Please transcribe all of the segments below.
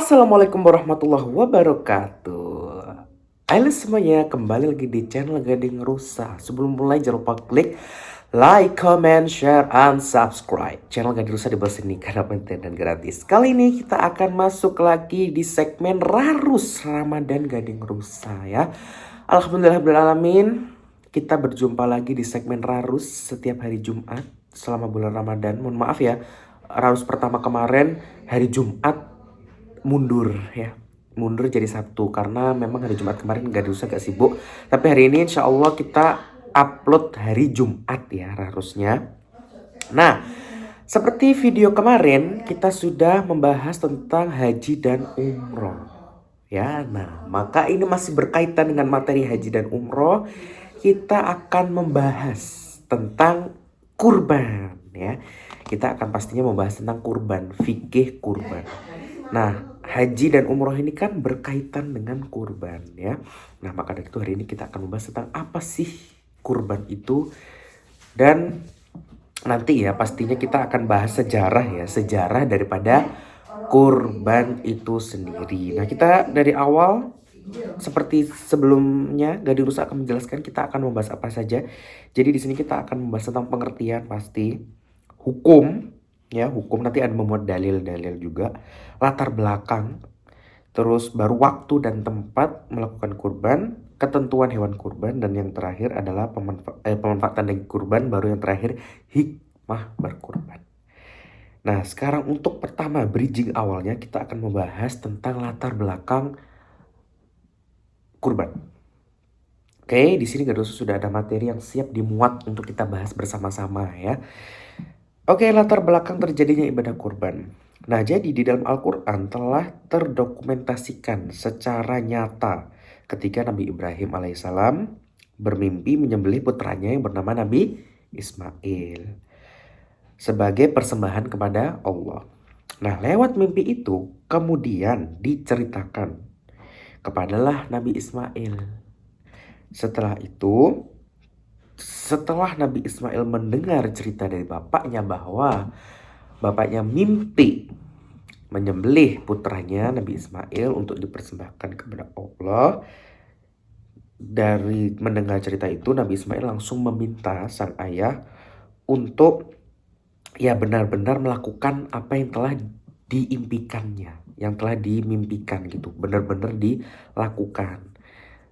Assalamualaikum warahmatullahi wabarakatuh. Halo semuanya, kembali lagi di channel Gading Rusa. Sebelum mulai jangan lupa klik like, comment, share, and subscribe channel Gading Rusa di bawah sini karena penting dan gratis. Kali ini kita akan masuk lagi di segmen Rarus Ramadan Gading Rusa ya. Alhamdulillahirrahmanirrahim. Kita berjumpa lagi di segmen Rarus setiap hari Jumat selama bulan Ramadan. Mohon maaf ya, Rarus pertama kemarin hari Jumat mundur ya, mundur jadi Sabtu karena memang hari Jumat kemarin gak diusah, gak sibuk. Tapi hari ini insya Allah kita upload hari Jumat ya harusnya. Nah, seperti video kemarin kita sudah membahas tentang haji dan umroh ya. Nah, maka ini masih berkaitan dengan materi haji dan umroh. Kita akan membahas tentang kurban ya. Kita akan pastinya membahas tentang kurban, fikih kurban. Nah, haji dan umroh ini kan berkaitan dengan kurban ya. Nah, maka dari itu hari ini kita akan membahas tentang apa sih kurban itu. Dan nanti ya pastinya kita akan bahas sejarah ya, sejarah daripada kurban itu sendiri. Nah, kita dari awal seperti sebelumnya Gading Rusa akan menjelaskan kita akan membahas apa saja. Jadi di sini kita akan membahas tentang pengertian pasti, hukum ya, hukum nanti ada memuat dalil-dalil juga, latar belakang, terus baru waktu dan tempat melakukan kurban, ketentuan hewan kurban, dan yang terakhir adalah pemanfaatan daging kurban, baru yang terakhir hikmah berkurban. Nah, sekarang untuk pertama bridging awalnya kita akan membahas tentang latar belakang kurban. Oke, di sini Gading Rusa sudah ada materi yang siap dimuat untuk kita bahas bersama-sama ya. Oke, latar belakang terjadinya ibadah kurban. Nah, jadi di dalam Al-Quran telah terdokumentasikan secara nyata ketika Nabi Ibrahim alaihissalam bermimpi menyembelih putranya yang bernama Nabi Ismail sebagai persembahan kepada Allah. Nah, lewat mimpi itu kemudian diceritakan kepadalah Nabi Ismail. Setelah itu, setelah Nabi Ismail mendengar cerita dari bapaknya bahwa bapaknya mimpi menyembelih putranya Nabi Ismail untuk dipersembahkan kepada Allah. Dari mendengar cerita itu, Nabi Ismail langsung meminta sang ayah untuk ya benar-benar melakukan apa yang telah diimpikannya, yang telah dimimpikan gitu, benar-benar dilakukan.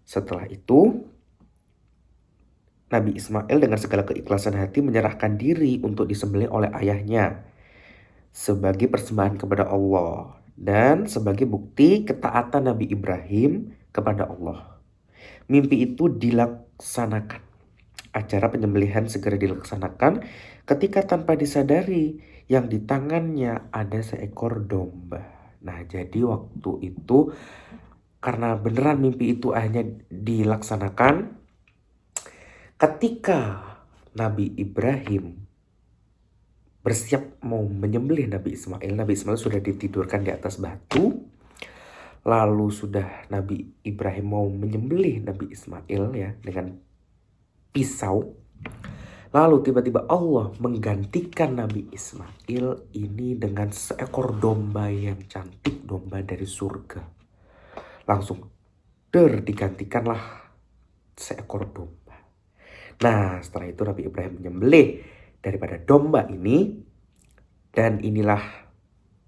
Setelah itu Nabi Ismail dengan segala keikhlasan hati menyerahkan diri untuk disembelih oleh ayahnya sebagai persembahan kepada Allah dan sebagai bukti ketaatan Nabi Ibrahim kepada Allah. Mimpi itu dilaksanakan. Acara penyembelihan segera dilaksanakan ketika tanpa disadari yang di tangannya ada seekor domba. Nah, jadi waktu itu karena beneran mimpi itu akhirnya dilaksanakan, ketika Nabi Ibrahim bersiap mau menyembelih Nabi Ismail sudah ditidurkan di atas batu. Lalu sudah Nabi Ibrahim mau menyembelih Nabi Ismail ya dengan pisau. Lalu tiba-tiba Allah menggantikan Nabi Ismail ini dengan seekor domba yang cantik, domba dari surga. Langsung digantikanlah seekor domba. Nah, setelah itu Nabi Ibrahim menyembelih daripada domba ini, dan inilah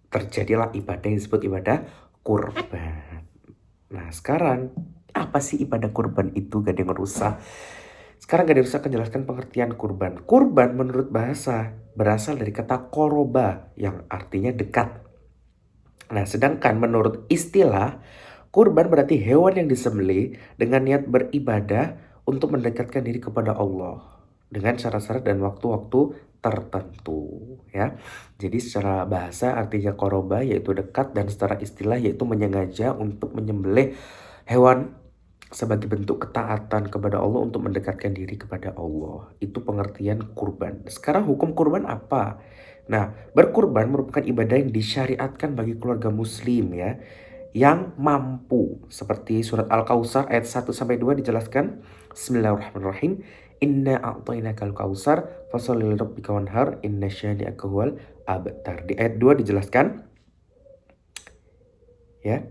terjadilah ibadah yang disebut ibadah kurban. Nah, sekarang apa sih ibadah kurban itu, Gading Rusa? Sekarang Gading Rusa akan jelaskan pengertian kurban. Kurban menurut bahasa berasal dari kata koroba yang artinya dekat. Nah, sedangkan menurut istilah, kurban berarti hewan yang disembelih dengan niat beribadah untuk mendekatkan diri kepada Allah dengan syarat-syarat dan waktu-waktu tertentu ya. Jadi secara bahasa artinya koroba yaitu dekat, dan secara istilah yaitu menyengaja untuk menyembelih hewan sebagai bentuk ketaatan kepada Allah untuk mendekatkan diri kepada Allah. Itu pengertian kurban. Sekarang hukum kurban apa? Nah, berkurban merupakan ibadah yang disyariatkan bagi keluarga muslim ya, yang mampu. Seperti surat Al-Kautsar ayat 1-2 dijelaskan, Bismillahirrahmanirrahim, Inna a'tainakal kautsar fasholli lirabbika wanhar inna syani'aka huwal abtar. Di ayat 2 dijelaskan, ya.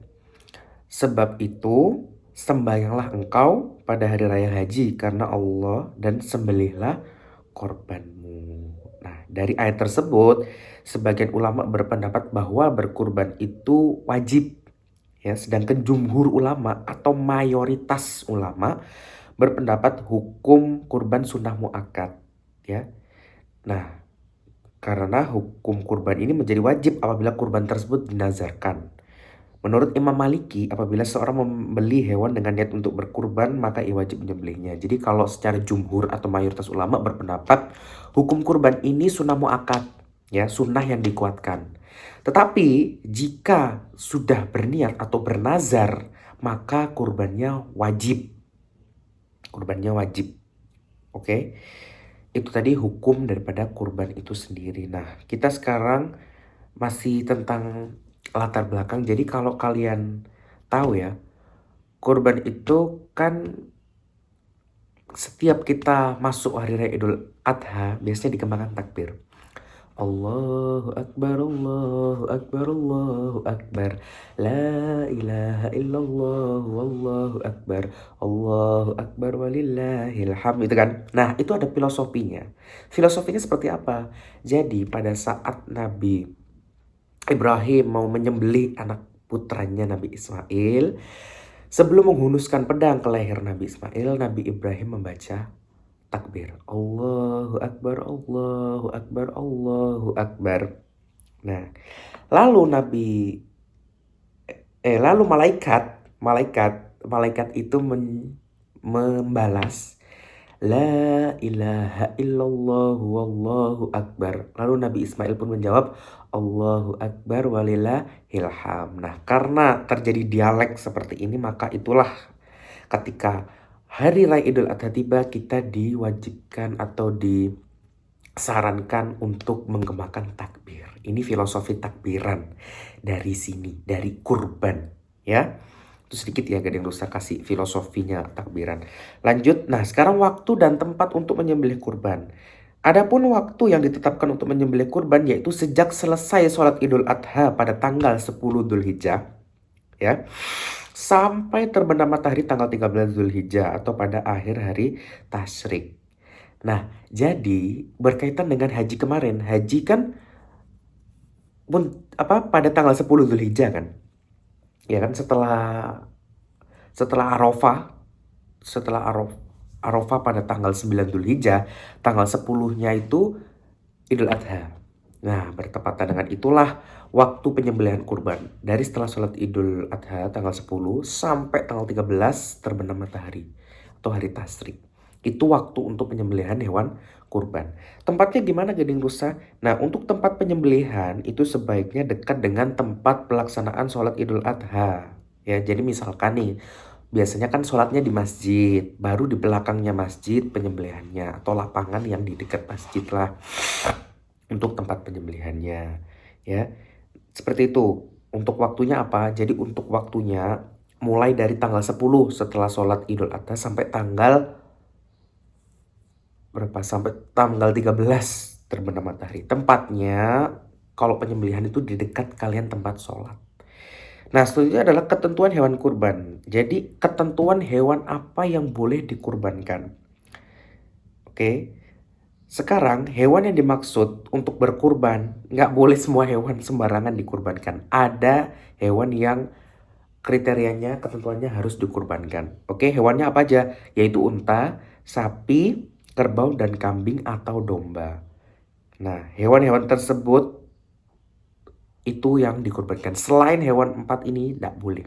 Sebab itu sembahyanglah engkau pada hari raya haji karena Allah dan sembelihlah korbanmu. Nah, dari ayat tersebut sebagian ulama berpendapat bahwa berkurban itu wajib, ya, sedangkan jumhur ulama atau mayoritas ulama berpendapat hukum kurban sunnah muakkad, ya. Nah, karena hukum kurban ini menjadi wajib apabila kurban tersebut dinazarkan. Menurut Imam Maliki, apabila seorang membeli hewan dengan niat untuk berkurban, maka ia wajib menyembelihnya. Jadi kalau secara jumhur atau mayoritas ulama berpendapat, hukum kurban ini sunnah muakkad, ya, sunnah yang dikuatkan. Tetapi jika sudah berniat atau bernazar, maka kurbannya wajib. Kurbannya wajib. Oke. Itu tadi hukum daripada kurban itu sendiri. Nah, kita sekarang masih tentang latar belakang. Jadi kalau kalian tahu ya, kurban itu kan setiap kita masuk hari raya Idul Adha biasanya dikembangkan takbir. Allahu Akbar, Allahu Akbar, Allahu Akbar. La ilaha illallah, wallahu akbar. Allahu Akbar walillahil hamd. Itu kan. Nah, itu ada filosofinya. Filosofinya seperti apa? Jadi pada saat Nabi Ibrahim mau menyembelih anak putranya Nabi Ismail, sebelum menghunuskan pedang ke leher Nabi Ismail, Nabi Ibrahim membaca takbir. Allahu Akbar, Allahu Akbar, Allahu Akbar. Nah, lalu lalu malaikat itu membalas La ilaha illallah wallahu akbar. Lalu Nabi Ismail pun menjawab Allahu akbar walillahil hamd. Nah, karena terjadi dialek seperti ini, maka itulah ketika hari raya Idul Adha tiba, kita diwajibkan atau disarankan untuk menggemakan takbir. Ini filosofi takbiran dari sini, dari kurban, ya. Itu sedikit ya, Gading Rusa kasih filosofinya takbiran. Lanjut, nah sekarang waktu dan tempat untuk menyembelih kurban. Adapun waktu yang ditetapkan untuk menyembelih kurban yaitu sejak selesai sholat Idul Adha pada tanggal 10 Dzulhijjah, ya, sampai terbenam matahari tanggal 13 Dzulhijjah atau pada akhir hari tasyrik. Nah, jadi berkaitan dengan haji kemarin, haji kan pada tanggal 10 Dzulhijjah kan? Ya kan, setelah Arafah pada tanggal 9 Dzulhijjah, tanggal 10-nya itu Idul Adha. Nah, bertepatan dengan itulah waktu penyembelihan kurban. Dari setelah sholat Idul Adha tanggal 10 sampai tanggal 13 terbenam matahari atau hari tasyrik. Itu waktu untuk penyembelihan hewan kurban. Tempatnya gimana, Gading Rusa? Nah, untuk tempat penyembelihan itu sebaiknya dekat dengan tempat pelaksanaan sholat Idul Adha. Ya, jadi misalkan nih, biasanya kan sholatnya di masjid, baru di belakangnya masjid penyembelihannya, atau lapangan yang di dekat masjid lah untuk tempat penyembelihannya, ya. Seperti itu. Untuk waktunya apa? Jadi untuk waktunya mulai dari tanggal 10 setelah sholat Idul Adha sampai tanggal berapa? Sampai tanggal 13 terbenam matahari. Tempatnya kalau penyembelihan itu di dekat kalian tempat sholat. Nah, selanjutnya adalah ketentuan hewan kurban. Jadi ketentuan hewan apa yang boleh dikurbankan. Oke. Sekarang hewan yang dimaksud untuk berkurban, nggak boleh semua hewan sembarangan dikurbankan. Ada hewan yang kriterianya, ketentuannya harus dikurbankan. Oke, hewannya apa aja? Yaitu unta, sapi, kerbau, dan kambing atau domba. Nah, hewan-hewan tersebut itu yang dikurbankan. Selain hewan 4 ini tidak boleh.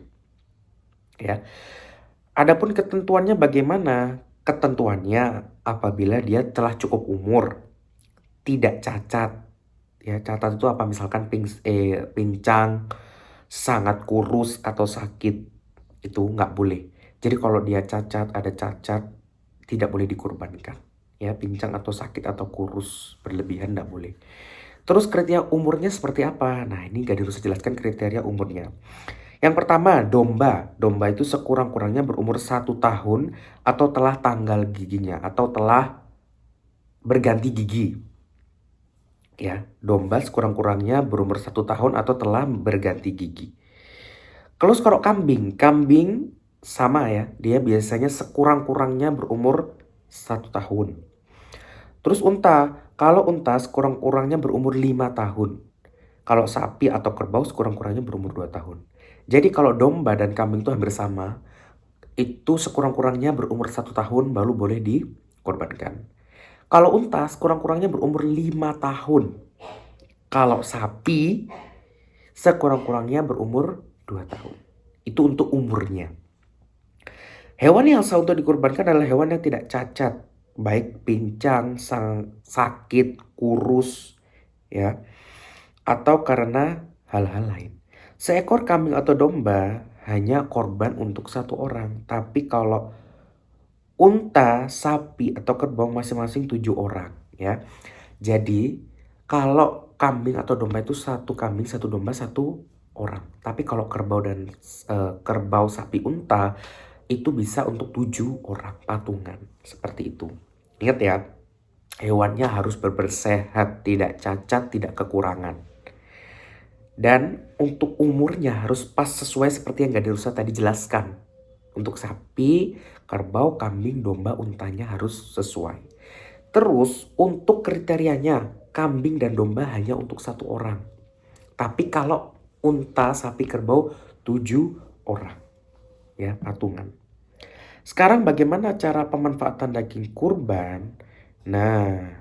Ya. Adapun ketentuannya bagaimana? Ketentuannya apabila dia telah cukup umur, tidak cacat. Ya, cacat itu apa? Misalkan pincang, sangat kurus atau sakit, itu nggak boleh. Jadi kalau dia cacat, ada cacat, tidak boleh dikurbankan. Ya, pincang atau sakit atau kurus berlebihan nggak boleh. Terus kriteria umurnya seperti apa? Nah, ini gak harus jelaskan kriteria umurnya. Yang pertama, domba. Domba itu sekurang-kurangnya berumur 1 tahun atau telah tanggal giginya atau telah berganti gigi. Ya, domba sekurang-kurangnya berumur 1 tahun atau telah berganti gigi. Kalau kambing sama ya, dia biasanya sekurang-kurangnya berumur 1 tahun. Terus kalau unta sekurang-kurangnya berumur 5 tahun. Kalau sapi atau kerbau sekurang-kurangnya berumur 2 tahun. Jadi kalau domba dan kambing itu hampir sama, itu sekurang-kurangnya berumur 1 tahun baru boleh dikorbankan. Kalau unta sekurang-kurangnya berumur 5 tahun. Kalau sapi sekurang-kurangnya berumur 2 tahun. Itu untuk umurnya. Hewan yang sah untuk dikorbankan adalah hewan yang tidak cacat, baik pincang, sakit, kurus, ya, atau karena hal-hal lain. Seekor kambing atau domba hanya korban untuk 1 orang, tapi kalau unta, sapi, atau kerbau masing-masing 7 orang, ya. Jadi kalau kambing atau domba itu 1 kambing, 1 domba, 1 orang. Tapi kalau kerbau, sapi, unta itu bisa untuk 7 orang patungan seperti itu. Ingat ya, hewannya harus sehat, tidak cacat, tidak kekurangan. Dan untuk umurnya harus pas sesuai seperti yang Gadirusa tadi jelaskan. Untuk sapi, kerbau, kambing, domba, untanya harus sesuai. Terus untuk kriterianya, kambing dan domba hanya untuk 1 orang. Tapi kalau unta, sapi, kerbau 7 orang. Ya, patungan. Sekarang bagaimana cara pemanfaatan daging kurban? Nah,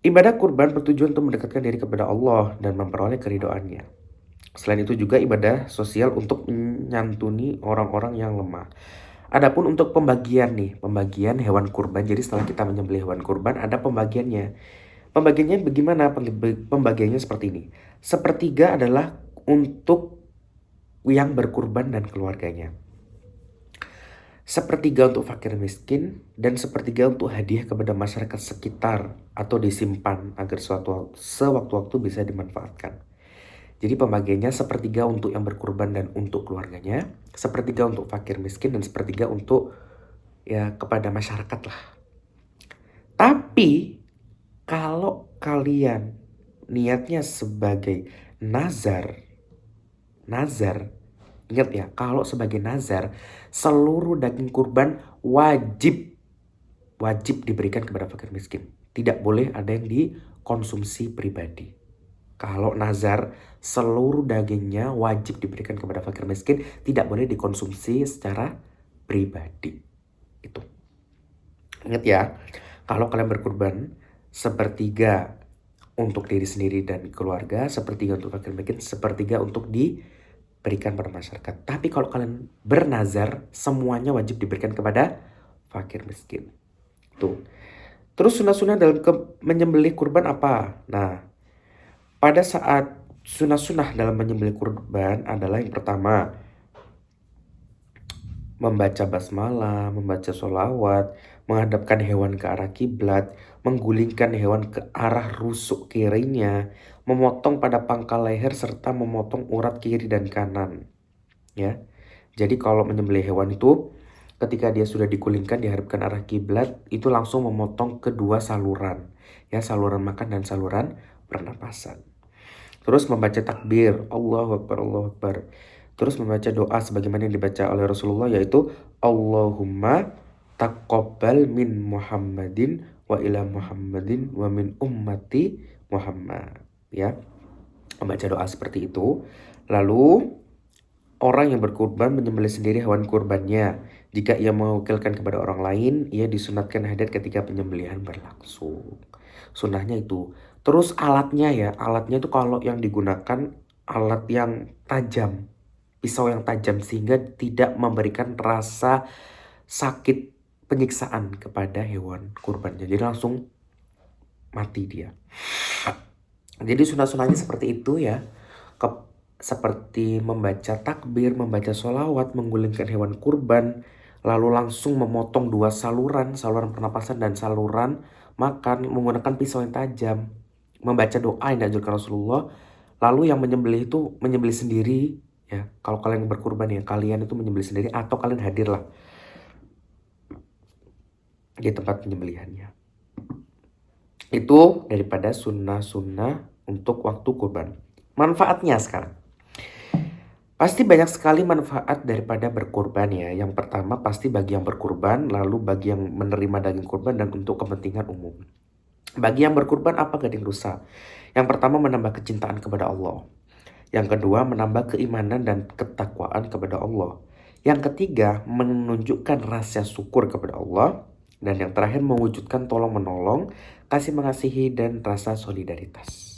ibadah kurban bertujuan untuk mendekatkan diri kepada Allah dan memperoleh keridhoannya. Selain itu juga ibadah sosial untuk menyantuni orang-orang yang lemah. Adapun untuk pembagian hewan kurban. Jadi setelah kita menyembelih hewan kurban, ada pembagiannya. Pembagiannya bagaimana? Pembagiannya seperti ini. Sepertiga adalah untuk yang berkurban dan keluarganya. Sepertiga untuk fakir miskin, dan sepertiga untuk hadiah kepada masyarakat sekitar atau disimpan agar sewaktu-waktu bisa dimanfaatkan. Jadi pembagiannya sepertiga untuk yang berkurban dan untuk keluarganya, sepertiga untuk fakir miskin, dan sepertiga untuk ya kepada masyarakat lah. Tapi kalau kalian niatnya sebagai nazar, ingat ya, kalau sebagai nazar, seluruh daging kurban wajib diberikan kepada fakir miskin. Tidak boleh ada yang dikonsumsi pribadi. Kalau nazar, seluruh dagingnya wajib diberikan kepada fakir miskin, tidak boleh dikonsumsi secara pribadi. Itu. Ingat ya, kalau kalian berkurban, sepertiga untuk diri sendiri dan keluarga, sepertiga untuk fakir miskin, sepertiga untuk diberikan pada masyarakat. Tapi kalau kalian bernazar, semuanya wajib diberikan kepada fakir miskin. Tuh. Terus sunnah-sunnah dalam menyembelih kurban apa? Nah, pada saat sunnah-sunnah dalam menyembelih kurban adalah yang pertama, membaca basmalah, membaca sholawat, menghadapkan hewan ke arah kiblat, menggulingkan hewan ke arah rusuk kirinya, memotong pada pangkal leher serta memotong urat kiri dan kanan. Ya. Jadi kalau menyembelih hewan itu ketika dia sudah digulingkan dihadapkan arah kiblat, itu langsung memotong kedua saluran. Ya, saluran makan dan saluran pernapasan. Terus membaca takbir, Allahu Akbar, Allahu Akbar. Terus membaca doa sebagaimana yang dibaca oleh Rasulullah, yaitu Allahumma taqabbal min Muhammadin wa ila Muhammadin wa min ummati Muhammad. Ya, membaca doa seperti itu. Lalu orang yang berkurban menyembelih sendiri hewan kurbannya. Jika ia mewakilkan kepada orang lain, ia disunatkan hadir ketika penyembelihan berlangsung. Sunnahnya itu. Terus alatnya itu kalau yang digunakan alat yang tajam, pisau yang tajam, sehingga tidak memberikan rasa sakit penyiksaan kepada hewan kurbannya. Jadi langsung mati dia. Jadi sunnah-sunnahnya seperti itu ya. Seperti membaca takbir, membaca sholawat, menggulingkan hewan kurban, lalu langsung memotong dua saluran pernapasan dan saluran makan menggunakan pisau yang tajam, membaca doa yang dianjurkan Rasulullah, lalu yang menyembelih itu menyembelih sendiri ya. Kalau kalian berkurban ya, kalian itu menyembelih sendiri atau kalian hadirlah di tempat penyembelihannya. Itu daripada sunnah-sunnah untuk waktu kurban. Manfaatnya sekarang. Pasti banyak sekali manfaat daripada berkurban ya. Yang pertama pasti bagi yang berkurban, lalu bagi yang menerima daging kurban dan untuk kepentingan umum. Bagi yang berkurban apa gading rusa? Yang pertama menambah kecintaan kepada Allah. Yang kedua menambah keimanan dan ketakwaan kepada Allah. Yang ketiga menunjukkan rasa syukur kepada Allah. Dan yang terakhir mewujudkan tolong menolong, kasih mengasihi dan rasa solidaritas.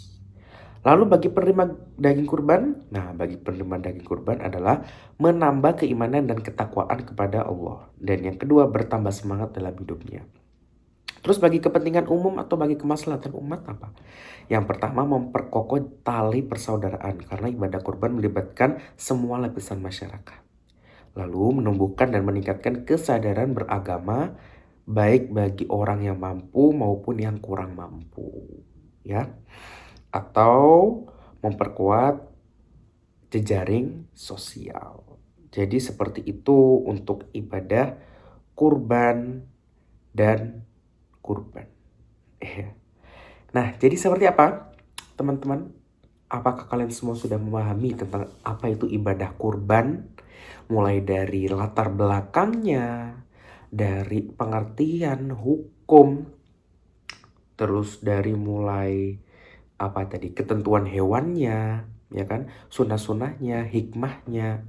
Lalu bagi penerima daging kurban, bagi penerima daging kurban adalah menambah keimanan dan ketakwaan kepada Allah. Dan yang kedua bertambah semangat dalam hidupnya. Terus bagi kepentingan umum atau bagi kemaslahatan umat apa? Yang pertama memperkokoh tali persaudaraan karena ibadah kurban melibatkan semua lapisan masyarakat. Lalu menumbuhkan dan meningkatkan kesadaran beragama baik bagi orang yang mampu maupun yang kurang mampu, ya. Atau memperkuat jejaring sosial. Jadi seperti itu untuk ibadah kurban dan kurban. Nah, jadi seperti apa, teman-teman? Apakah kalian semua sudah memahami tentang apa itu ibadah kurban? Mulai dari latar belakangnya, dari pengertian hukum, terus dari mulai apa tadi, ketentuan hewannya, ya kan, sunah-sunahnya, hikmahnya,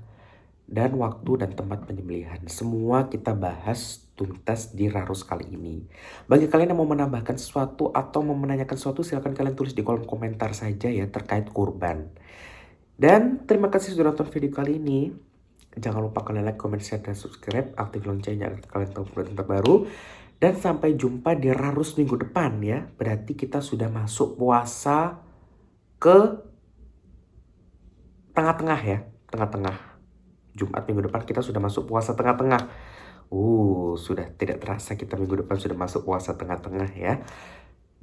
dan waktu dan tempat penyembelihan. Semua kita bahas tuntas di Rarus kali ini. Bagi kalian yang mau menambahkan sesuatu atau mau menanyakan sesuatu, silahkan kalian tulis di kolom komentar saja ya terkait kurban. Dan terima kasih sudah nonton video kali ini. Jangan lupa kalian like, comment, share, dan subscribe. Aktif loncengnya agar kalian tahu upload terbaru. Dan sampai jumpa di Rarus minggu depan ya. Berarti kita sudah masuk puasa ke tengah-tengah ya. Tengah-tengah. Jumat minggu depan kita sudah masuk puasa tengah-tengah. Sudah tidak terasa kita minggu depan sudah masuk puasa tengah-tengah ya.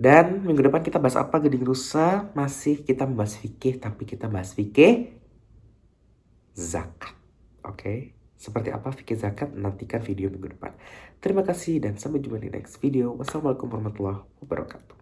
Dan minggu depan kita bahas apa Gading Rusa? Masih kita membahas fikih, tapi kita bahas fikih zakat. Oke? Seperti apa fikih zakat? Nantikan video minggu depan. Terima kasih dan sampai jumpa di next video. Wassalamualaikum warahmatullahi wabarakatuh.